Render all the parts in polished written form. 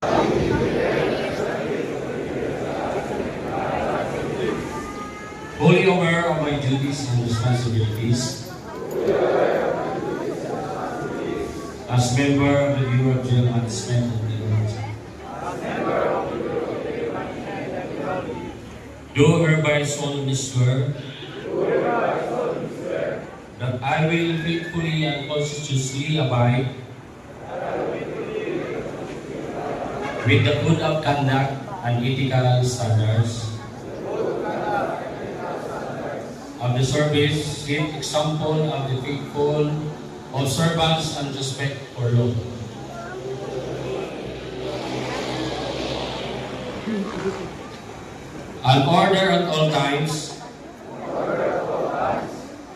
Fully aware of my duties and responsibilities as member of the Bureau of Jail Management and Technology, do hereby solemnly swear that I will faithfully and conscientiously abide with the code of conduct and ethical standards of the service, give example of the faithful observance and respect for law. And order at all times,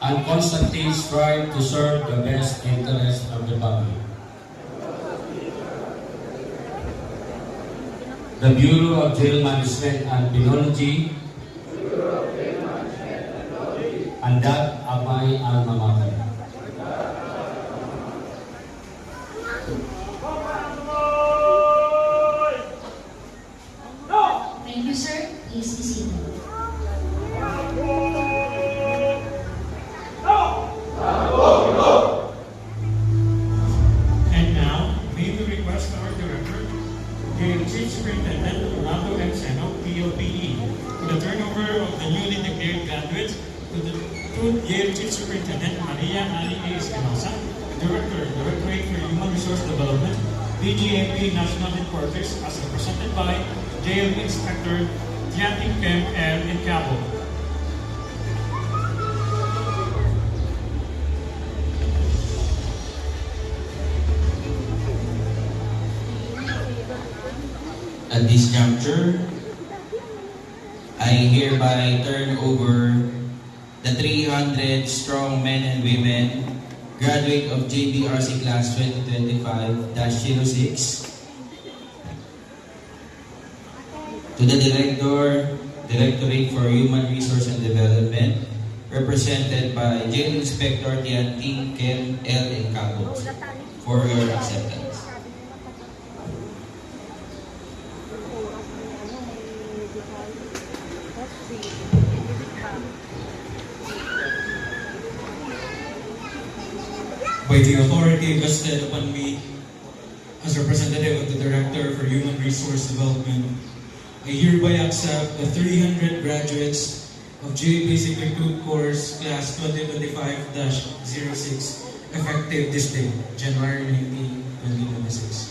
and constantly strive to serve the best interest of the public. The Bureau of Jail Management and Penology, and that of my alma mater. Thank you, sir. Please be seated. And now, may we request our Director, the Chief Superintendent Rolando M. Seno, POPE, for the turnover of the newly declared graduates to Yale Chief Superintendent Maria Ali A. Espinosa, Director, Directorate for Human Resource Development, DGMP National Headquarters, as represented by Jail Inspector Tianting Pem L. in Cabo. At this juncture, I hereby turn over the 300 strong men and women graduate of JBRC Class 2025-06 to the Directorate for Human Resource and Development, represented by Jail Inspector Tianting Kem L. in Cabo, for your acceptance. By the authority vested upon me as representative of the Director for Human Resource Development, I hereby accept the 300 graduates of J Basic Recruit Course Class 2025-06 effective this day, January 19, 2026.